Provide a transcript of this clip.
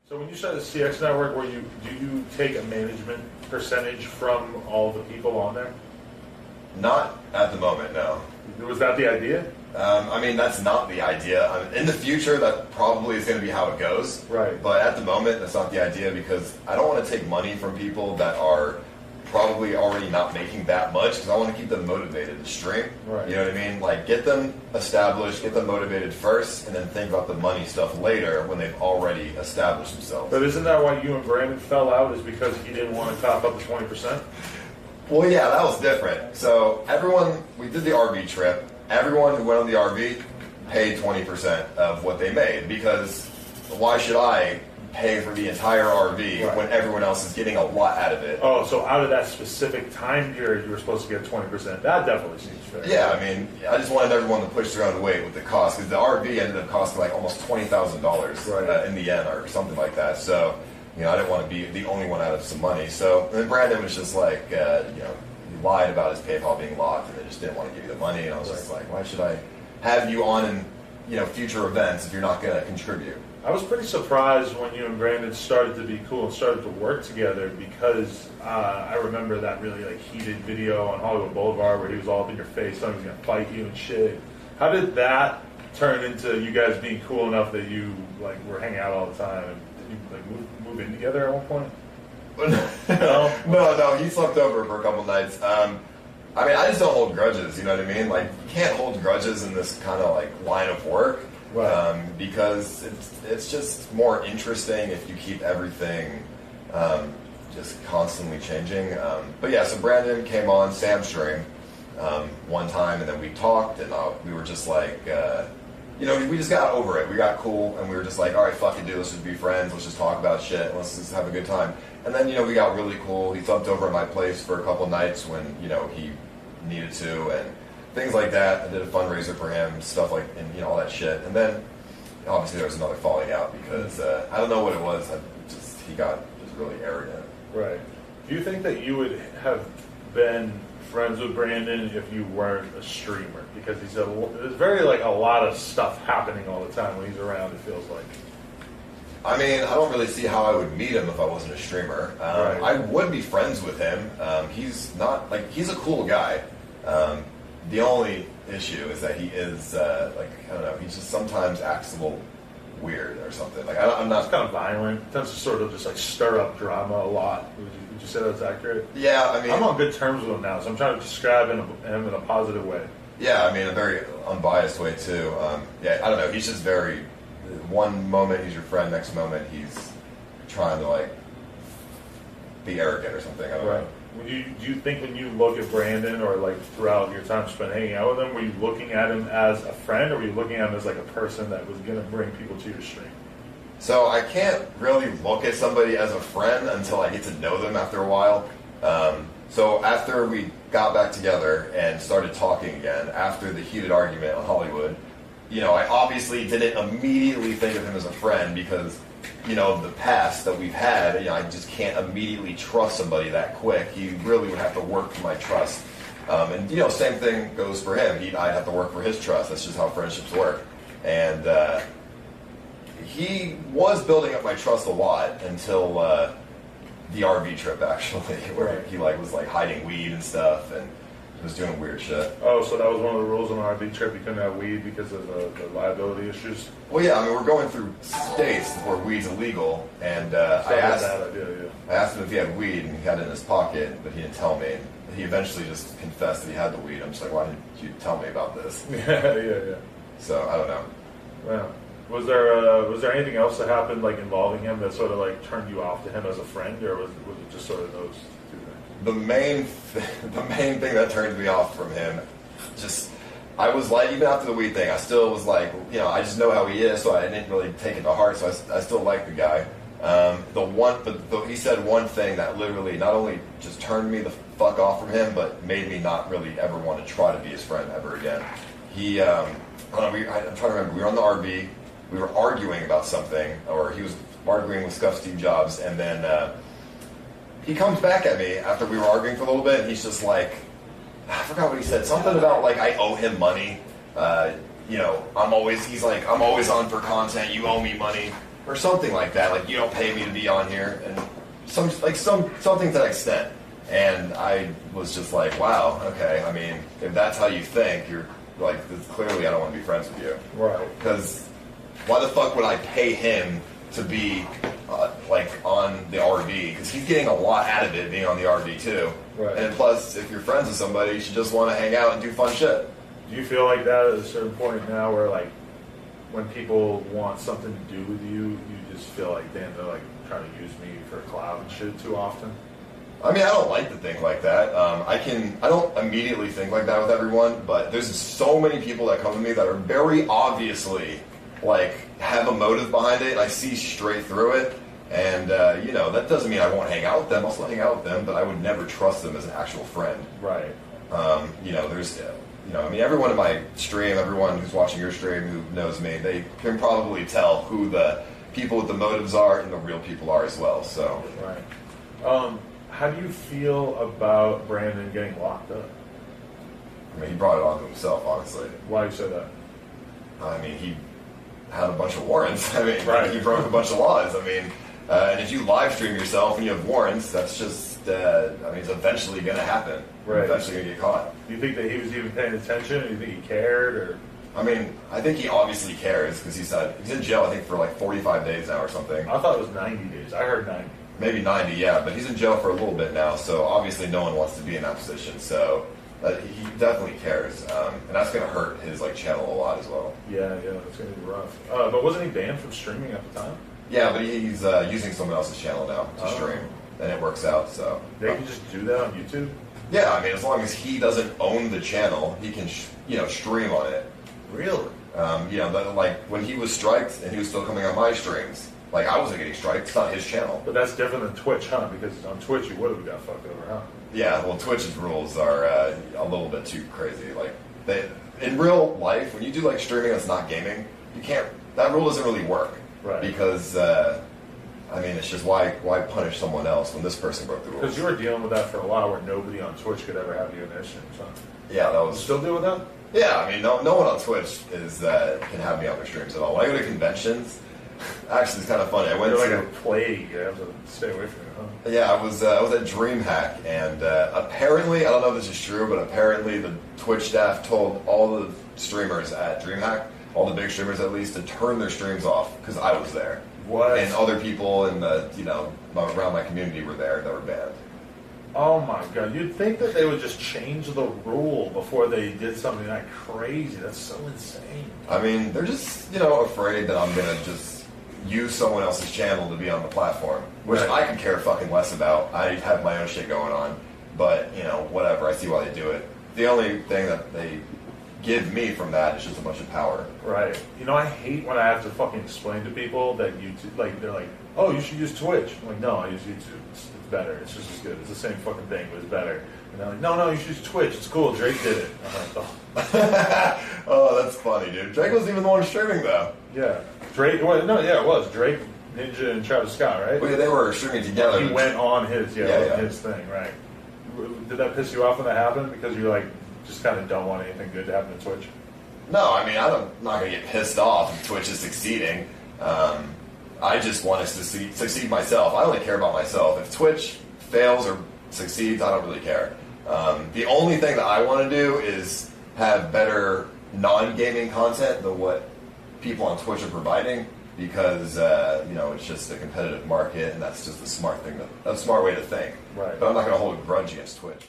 So when you started the CX network, do you take a management percentage from all the people on there? Not at the moment, no. Was that the idea? I mean, that's not the idea. I mean, in the future, that probably is going to be how it goes. Right. But at the moment, that's not the idea because I don't want to take money from people that are probably already not making that much because I want to keep them motivated to stream. Right. You know what I mean? Like, get them established, get them motivated first, and then think about the money stuff later when they've already established themselves. But isn't that why you and Brandon fell out? Is because he didn't want to top up the 20%? Well, yeah, that was different. So we did the RV trip. Everyone who went on the RV paid 20% of what they made because why should I pay for the entire RV when everyone else is getting a lot out of it? Oh, so out of that specific time period, you were supposed to get 20%. That definitely seems fair. Yeah, I mean, I just wanted everyone to push their own weight with the cost because the RV ended up costing like almost $20,000 in the end or something like that. So, you know, I didn't want to be the only one out of some money. So, and then Brandon was just like, you know, he lied about his PayPal being locked and they just didn't want to give you the money. And I was just like, why should I have you on in, you know, future events if you're not going to contribute? I was pretty surprised when you and Brandon started to be cool and started to work together because I remember that really like heated video on Hollywood Boulevard where he was all up in your face, telling he was going to fight you and shit. How did that turn into you guys being cool enough that you like were hanging out all the time? And did you like move in together at one point? No, he slept over for a couple nights. I mean, I just don't hold grudges, you know what I mean? Like, you can't hold grudges in this kind of like line of work. Right. Because it's just more interesting if you keep everything just constantly changing. But yeah, so Brandon came on Sam's stream one time, and then we talked, and we were just like, you know, we just got over it. We got cool, and we were just like, all right, fuck it, dude, let's just be friends. Let's just talk about shit. Let's just have a good time. And then, you know, we got really cool. He thumped over at my place for a couple nights when, you know, he needed to, and things like that. I did a fundraiser for him, stuff like, and you know, all that shit. And then, obviously, there was another falling out because I don't know what it was. He got just really arrogant. Right. Do you think that you would have been friends with Brandon if you weren't a streamer? Because there's very like a lot of stuff happening all the time when he's around. It feels like. I mean, I don't really see how I would meet him if I wasn't a streamer. Right. I would be friends with him. He's not like he's a cool guy. The only issue is that he is like I don't know. He just sometimes acts a little weird or something. Like I'm not. He's kind of violent. He tends to sort of just like stir up drama a lot. Would you say that's accurate? Yeah, I mean, I'm on good terms with him now, so I'm trying to describe him in a positive way. Yeah, I mean, a very unbiased way too. Yeah, I don't know. He's just very. One moment he's your friend, next moment he's trying to like be arrogant or something. I don't know. Do you think when you look at Brandon or like throughout your time spent hanging out with him, were you looking at him as a friend or were you looking at him as like a person that was going to bring people to your stream? So I can't really look at somebody as a friend until I get to know them after a while. So after we got back together and started talking again, after the heated argument on Hollywood, you know, I obviously didn't immediately think of him as a friend because, you know, the past that we've had, you know, I just can't immediately trust somebody that quick. He really would have to work for my trust. And, you know, same thing goes for him. I'd have to work for his trust. That's just how friendships work. And he was building up my trust a lot until the RV trip, actually, where he like was like hiding weed and stuff and was doing weird shit. Oh, so that was one of the rules on the RV trip. You couldn't have weed because of the liability issues? Well, yeah, I mean, we're going through states where weed's illegal, and I asked him if he had weed, and he had it in his pocket, but he didn't tell me. He eventually just confessed that he had the weed. I'm just like, why didn't you tell me about this? Yeah. So, I don't know. Wow. Was there anything else that happened, like, involving him that sort of, like, turned you off to him as a friend, or was it just sort of those two things? The main thing that turned me off from him, I was like, even after the weed thing, I still was like, you know, I just know how he is, so I didn't really take it to heart, so I still like the guy. He said one thing that literally not only just turned me the fuck off from him, but made me not really ever want to try to be his friend ever again. I'm trying to remember, we were on the RV, we were arguing about something, or he was arguing with Scuff Steve Jobs, and then he comes back at me after we were arguing for a little bit, and he's just like, I forgot what he said, something about like I owe him money. You know, he's like, I'm always on for content, you owe me money. or something like that. Like, you don't pay me to be on here, and something to that extent. And I was just like, wow, okay. I mean, if that's how you think, you're like, clearly I don't want to be friends with you. Right. Because why the fuck would I pay him to be like on the RV? Because he's getting a lot out of it being on the RV too. Right. And plus, if you're friends with somebody, you should just want to hang out and do fun shit. Do you feel like that at a certain point now where, like, when people want something to do with you, you just feel like, damn, they're like trying to use me for clout and shit too often? I mean, I don't like to think like that. I don't immediately think like that with everyone, but there's so many people that come to me that are very obviously, like, have a motive behind it, and I see straight through it. And, you know, that doesn't mean I won't hang out with them. I'll still hang out with them, but I would never trust them as an actual friend. Right. You know, I mean, everyone in my stream, everyone who's watching your stream who knows me, they can probably tell who the people with the motives are and the real people are as well, so. Right. How do you feel about Brandon getting locked up? I mean, he brought it on to himself, honestly. Why do you say that? I mean, he had a bunch of warrants. I mean, right. He broke a bunch of laws. I mean, and if you live stream yourself and you have warrants, that's just, I mean, it's eventually going to happen. Right. You're eventually going to get caught. Do you think that he was even paying attention? Or do you think he cared? Or? I mean, I think he obviously cares because he's in jail, I think, for like 45 days now or something. I thought it was 90 days. I heard 90. Maybe 90, yeah, but he's in jail for a little bit now, so obviously no one wants to be in that position, so he definitely cares, and that's going to hurt his like channel a lot as well. Yeah, it's going to be rough. But wasn't he banned from streaming at the time? Yeah, but he's using someone else's channel now to stream, and it works out, so. They can just do that on YouTube? Yeah, I mean, as long as he doesn't own the channel, he can, stream on it. Really? You know, like when he was striked and he was still coming on my streams, like I wasn't getting striked, it's not his channel. But that's different than Twitch, huh? Because on Twitch you would have got fucked over, huh? Yeah, well, Twitch's rules are a little bit too crazy. Like, in real life, when you do like streaming that's not gaming, that rule doesn't really work. Right. Because, I mean, it's just why punish someone else when this person broke the rules? Because you were dealing with that for a while where nobody on Twitch could ever have you in their streams, huh? Yeah, that was... You still deal with that? Yeah, I mean, no one on Twitch can have me on their streams at all. When I go to conventions, actually, it's kind of funny. I went You're to... like a plague. You have to stay away from it, huh? Yeah, I was at DreamHack, and apparently, I don't know if this is true, but apparently the Twitch staff told all the streamers at DreamHack, all the big streamers at least, to turn their streams off because I was there. What? And other people in the, around my community were there that were banned. Oh my god, you'd think that they would just change the rule before they did something that crazy. That's so insane. I mean, they're just, afraid that I'm going to just use someone else's channel to be on the platform, which right. I could care fucking less about. I have my own shit going on, but, whatever, I see why they do it. The only thing that they give me from that is just a bunch of power. Right. I hate when I have to fucking explain to people that YouTube, like, they're like, oh, you should use Twitch. I'm like, no, I use YouTube. It's better. It's just as good. It's the same fucking thing, but it's better. And they're like, no, you should use Twitch. It's cool. Drake did it. I'm like, oh. Oh, that's funny, dude. Drake wasn't even the one streaming, though. Yeah. Drake, well, no, yeah, it was. Drake, Ninja, and Travis Scott, right? Well, yeah, they were streaming together. He went on his, his thing, right. Did that piss you off when that happened? Because you, like, just kind of don't want anything good to happen to Twitch? No, I mean, I'm not going to get pissed off if Twitch is succeeding. I just want us to succeed myself. I only care about myself. If Twitch fails or succeeds, I don't really care. The only thing that I want to do is have better non-gaming content than what people on Twitch are providing, because it's just a competitive market, and that's just a smart way to think. Right. But I'm not going to hold a grudge against Twitch.